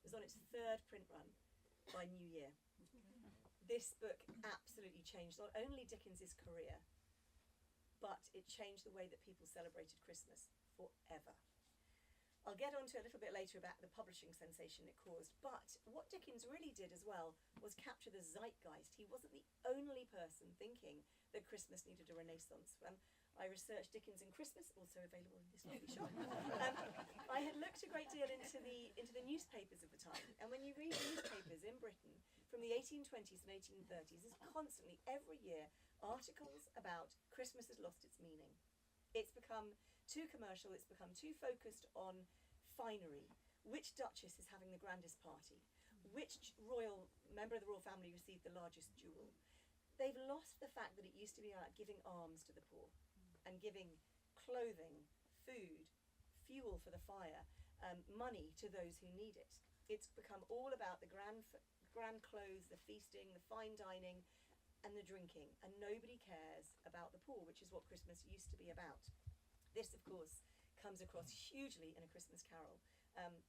was on its third print run by New Year. This book absolutely changed not only Dickens's career, but it changed the way that people celebrated Christmas forever. I'll get on to a little bit later about the publishing sensation it caused, but what Dickens really did as well was capture the zeitgeist. He wasn't the only person thinking that Christmas needed a renaissance. I researched Dickens and Christmas, also available in this lovely shop. I had looked a great deal into the newspapers of the time, and when you read newspapers in Britain from the 1820s and 1830s, there's constantly, every year, articles about Christmas has lost its meaning. It's become too commercial, it's become too focused on finery. Which duchess is having the grandest party? Which royal member of the royal family received the largest jewel? They've lost the fact that it used to be about giving alms to the poor and giving clothing, food, fuel for the fire, money to those who need it. It's become all about the grand clothes, the feasting, the fine dining, and the drinking, and nobody cares about the poor, which is what Christmas used to be about. This, of course, comes across hugely in A Christmas Carol.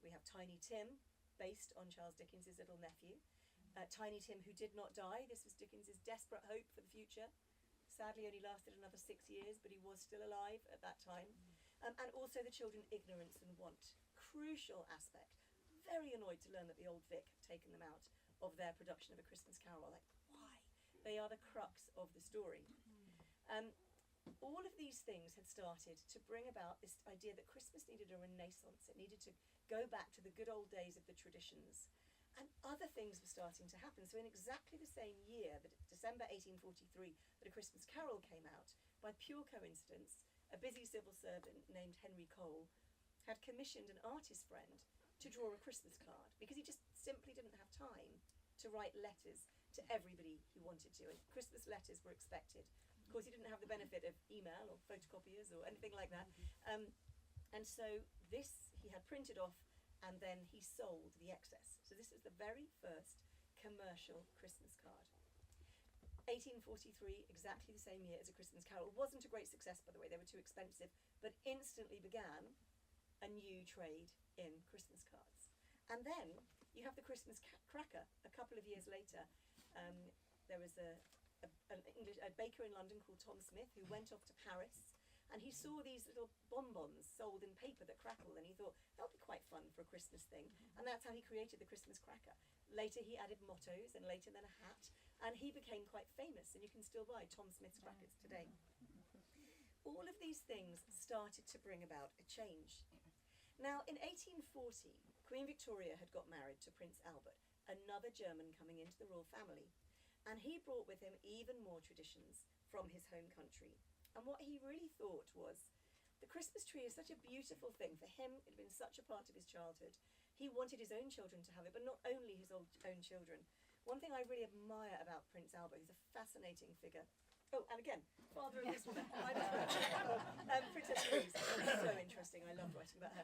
We have Tiny Tim, based on Charles Dickens' little nephew. Tiny Tim, who did not die. This was Dickens' desperate hope for the future. Sadly, only lasted another 6 years, but he was still alive at that time. And also the children, ignorance and want. Crucial aspect. Very annoyed to learn that the old Vic had taken them out of their production of A Christmas Carol. Like, why? They are the crux of the story. All of these things had started to bring about this idea that Christmas needed a renaissance. It needed to go back to the good old days of the traditions. And other things were starting to happen. So in exactly the same year, December 1843, that A Christmas Carol came out, by pure coincidence, a busy civil servant named Henry Cole had commissioned an artist friend to draw a Christmas card, because he just simply didn't have time to write letters to everybody he wanted to, and Christmas letters were expected. Of course, he didn't have the benefit of email or photocopiers or anything like that. And so this he had printed off, and then he sold the excess. So this is the very first commercial Christmas card. 1843, exactly the same year as A Christmas Carol. It wasn't a great success, by the way, they were too expensive, but instantly began a new trade in Christmas cards. And then you have the Christmas cracker. A couple of years later, there was a baker in London called Tom Smith who went off to Paris, and he saw these little bonbons sold in paper that crackled, and he thought, that would be quite fun for a Christmas thing. And that's how he created the Christmas cracker. Later he added mottos, and later then a hat, and he became quite famous, and you can still buy Tom Smith's crackers today. All of these things started to bring about a change. Now, in 1840, Queen Victoria had got married to Prince Albert, another German coming into the royal family, and he brought with him even more traditions from his home country. And what he really thought was, the Christmas tree is such a beautiful thing. For him, it had been such a part of his childhood. He wanted his own children to have it, but not only his own children. One thing I really admire about Prince Albert, he's a fascinating figure. Oh, and again, father of this woman, Princess Louise, so interesting, I loved writing about her.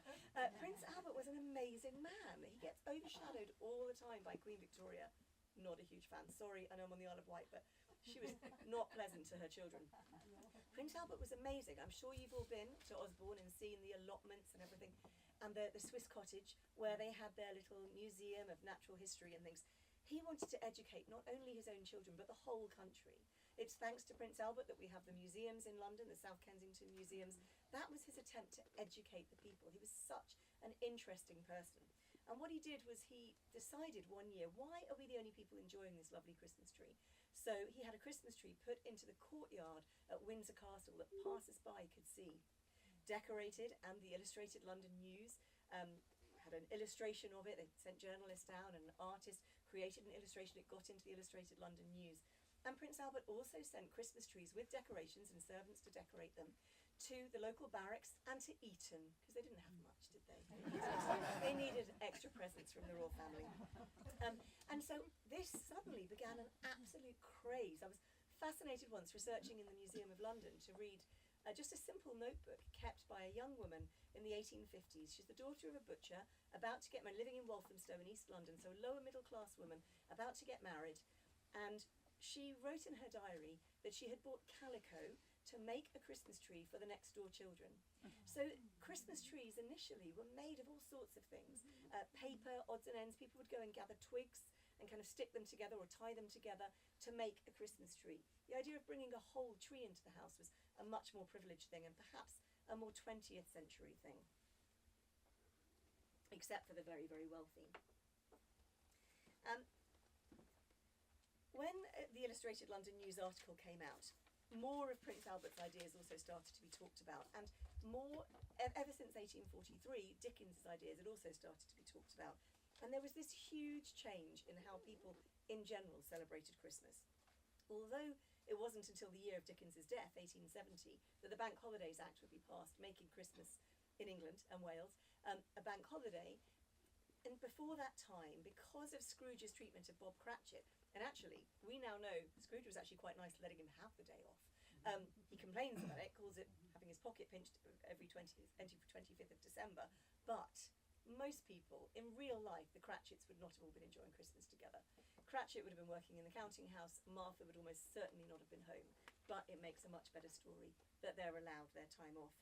Prince Albert was an amazing man. He gets overshadowed all the time by Queen Victoria. Not a huge fan, sorry, I know I'm on the Isle of Wight, but she was not pleasant to her children. Prince Albert was amazing. I'm sure you've all been to Osborne and seen the allotments and everything, and the Swiss cottage, where they had their little museum of natural history and things. He wanted to educate not only his own children, but the whole country. It's thanks to Prince Albert that we have the museums in London, the South Kensington museums. That was his attempt to educate the people. He was such an interesting person. And what he did was he decided one year, why are we the only people enjoying this lovely Christmas tree? So he had a Christmas tree put into the courtyard at Windsor Castle that passers-by could see. Decorated, and the Illustrated London News had an illustration of it. They sent journalists down, and an artist created an illustration. It got into the Illustrated London News. And Prince Albert also sent Christmas trees with decorations and servants to decorate them to the local barracks and to Eton, because they didn't have much, did they? They needed extra presents from the royal family. And so this suddenly began an absolute craze. I was fascinated once researching in the Museum of London to read just a simple notebook kept by a young woman in the 1850s. She's the daughter of a butcher, about to get married, living in Walthamstow in East London, so a lower middle class woman, about to get married. And she wrote in her diary that she had bought calico to make a Christmas tree for the next door children. So Christmas trees initially were made of all sorts of things. Paper, odds and ends. People would go and gather twigs and kind of stick them together or tie them together to make a Christmas tree. The idea of bringing a whole tree into the house was a much more privileged thing and perhaps a more 20th century thing, except for the very, very wealthy. When the Illustrated London News article came out, more of Prince Albert's ideas also started to be talked about, and more, ever since 1843, Dickens's ideas had also started to be talked about. And there was this huge change in how people in general celebrated Christmas. Although it wasn't until the year of Dickens's death, 1870, that the Bank Holidays Act would be passed, making Christmas in England and Wales a bank holiday. And before that time, because of Scrooge's treatment of Bob Cratchit, and actually, we now know Scrooge was actually quite nice letting him have the day off. He complains about it, calls it having his pocket pinched every 25th of December, but most people, in real life, the Cratchits would not have all been enjoying Christmas together. Cratchit would have been working in the counting house, Martha would almost certainly not have been home, but it makes a much better story that they're allowed their time off.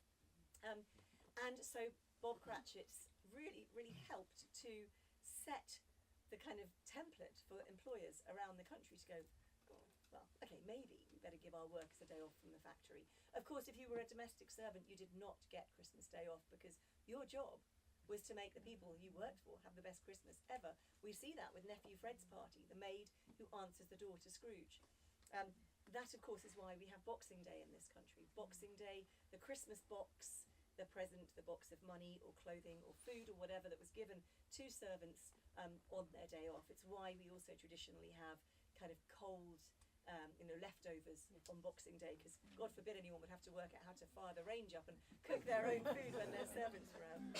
And so Bob Cratchit's really, really helped to set the kind of template for employers around the country to go, oh, well, okay, maybe we better give our workers a day off from the factory. Of course, if you were a domestic servant, you did not get Christmas Day off because your job was to make the people you worked for have the best Christmas ever. We see that with Nephew Fred's party, the maid who answers the door to Scrooge. That, of course, is why we have Boxing Day in this country. Boxing Day, the Christmas box, the present, the box of money or clothing or food or whatever that was given to servants on their day off. It's why we also traditionally have kind of cold leftovers on Boxing Day, because God forbid anyone would have to work out how to fire the range up and cook their own food when their servants are around.